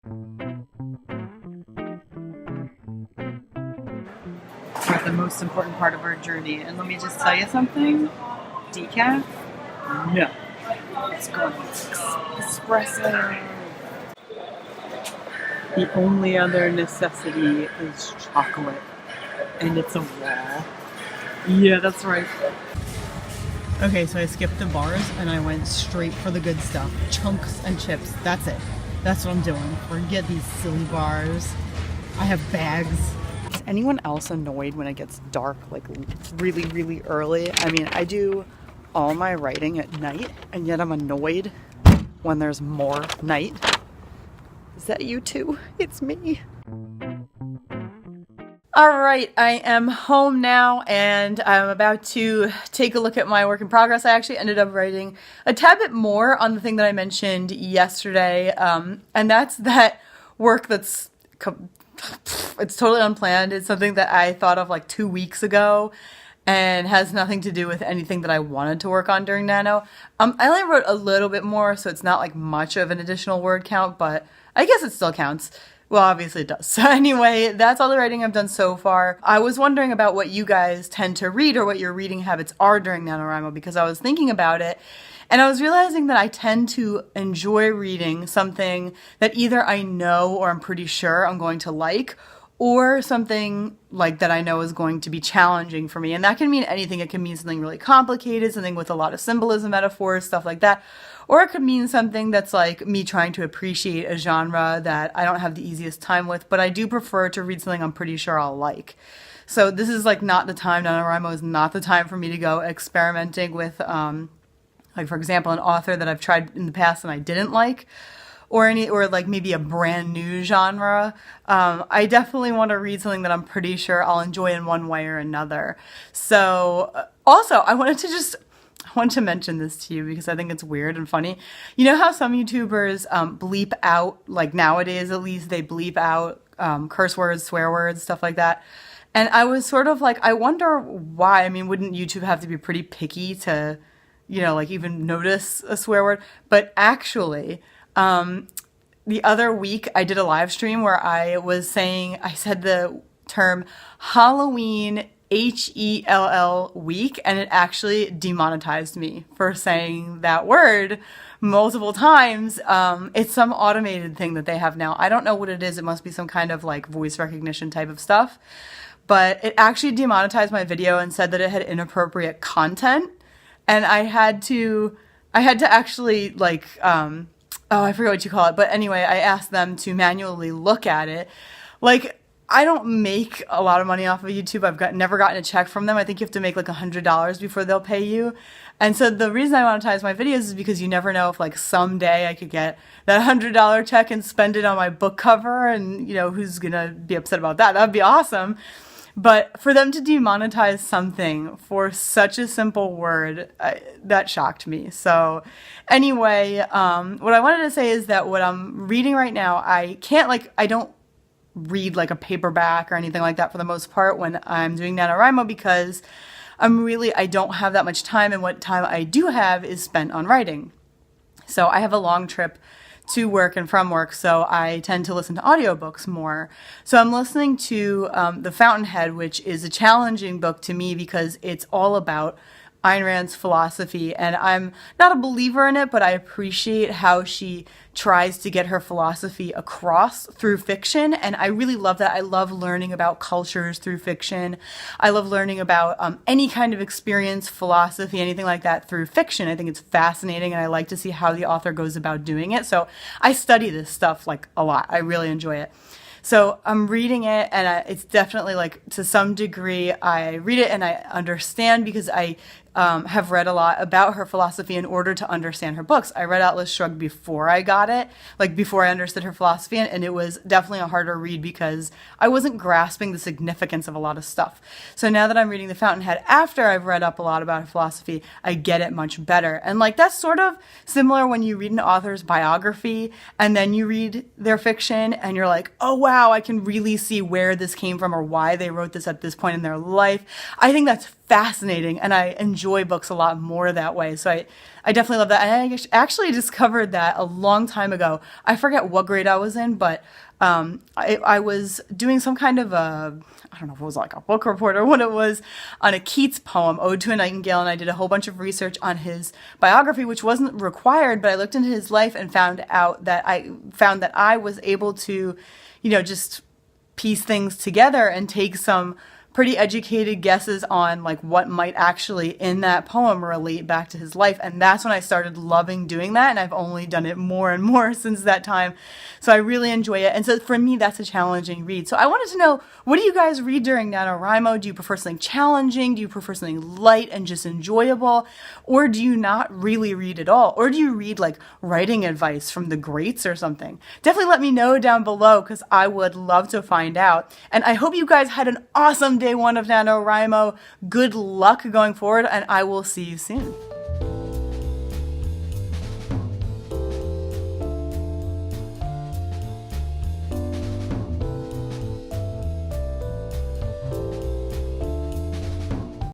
We're at the most important part of our journey, and let me just tell you something. Decaf? No. It's going espresso. The only other necessity is chocolate, and it's a wall. Yeah, that's right. Okay, so I skipped the bars and I went straight for the good stuff. Chunks and chips, that's it. That's what I'm doing. Forget these silly bars. I have bags. Is anyone else annoyed when it gets dark, like really, really early? I mean, I do all my writing at night, and yet I'm annoyed when there's more night. Is that you too? It's me. All right, I am home now and I'm about to take a look at my work in progress. I actually ended up writing a tad bit more on the thing that I mentioned yesterday, and that's that work that's, it's totally unplanned. It's something that I thought of like 2 weeks ago and has nothing to do with anything that I wanted to work on during Nano. I only wrote a little bit more, so it's not like much of an additional word count, but I guess it still counts. Well, obviously it does. So anyway, that's all the writing I've done so far. I was wondering about what you guys tend to read or what your reading habits are during NaNoWriMo, because I was thinking about it and I was realizing that I tend to enjoy reading something that either I know or I'm pretty sure I'm going to like, or something like that I know is going to be challenging for me. And that can mean anything. It can mean something really complicated, something with a lot of symbolism, metaphors, stuff like that. Or it could mean something that's like me trying to appreciate a genre that I don't have the easiest time with, but I do prefer to read something I'm pretty sure I'll like. So this is like not the time, NaNoWriMo is not the time for me to go experimenting with, like for example, an author that I've tried in the past and I didn't like. Or like maybe a brand new genre. I definitely want to read something that I'm pretty sure I'll enjoy in one way or another. So also I wanted to mention this to you because I think it's weird and funny. You know how some YouTubers bleep out, like nowadays at least, they bleep out curse words, swear words, stuff like that. And I was sort of like, I wonder why. I mean, wouldn't YouTube have to be pretty picky to, you know, like even notice a swear word? But actually, the other week I did a live stream where I said the term Halloween HELL week, and it actually demonetized me for saying that word multiple times. It's some automated thing that they have now. I don't know what it is. It must be some kind of like voice recognition type of stuff, but it actually demonetized my video and said that it had inappropriate content. And I had to actually like, oh, I forget what you call it. But anyway, I asked them to manually look at it. Like, I don't make a lot of money off of YouTube. Never gotten a check from them. I think you have to make like $100 before they'll pay you. And so the reason I monetize my videos is because you never know if like someday I could get that $100 check and spend it on my book cover, and you know, who's gonna be upset about that? That'd be awesome. But for them to demonetize something for such a simple word, that shocked me. So anyway, what I wanted to say is that what I'm reading right now, I don't read like a paperback or anything like that for the most part when I'm doing NaNoWriMo, because I don't have that much time, and what time I do have is spent on writing. So I have a long trip to work and from work, so I tend to listen to audiobooks more. So I'm listening to The Fountainhead, which is a challenging book to me because it's all about Ayn Rand's philosophy, and I'm not a believer in it, but I appreciate how she tries to get her philosophy across through fiction, and I really love that. I love learning about cultures through fiction. I love learning about any kind of experience, philosophy, anything like that through fiction. I think it's fascinating, and I like to see how the author goes about doing it. So I study this stuff like a lot. I really enjoy it. So I'm reading it, and it's definitely like, to some degree, I read it and I understand because I have read a lot about her philosophy in order to understand her books. I read Atlas Shrugged before I got it, like before I understood her philosophy, and it was definitely a harder read because I wasn't grasping the significance of a lot of stuff. So now that I'm reading The Fountainhead after I've read up a lot about her philosophy, I get it much better. And like, that's sort of similar when you read an author's biography and then you read their fiction and you're like, oh wow, I can really see where this came from or why they wrote this at this point in their life. I think that's fascinating, and I enjoy books a lot more that way. So I definitely love that. And I actually discovered that a long time ago. I forget what grade I was in, but I was doing some kind of I don't know if it was like a book report or what it was, on a Keats poem, Ode to a Nightingale, and I did a whole bunch of research on his biography, which wasn't required, but I looked into his life and found that I was able to, just piece things together and take some pretty educated guesses on like what might actually in that poem relate back to his life. And that's when I started loving doing that. And I've only done it more and more since that time. So I really enjoy it. And so for me, that's a challenging read. So I wanted to know, what do you guys read during NaNoWriMo? Do you prefer something challenging? Do you prefer something light and just enjoyable? Or do you not really read at all? Or do you read like writing advice from the greats or something? Definitely let me know down below, because I would love to find out. And I hope you guys had an awesome day one of NaNoWriMo. Good luck going forward, and I will see you soon.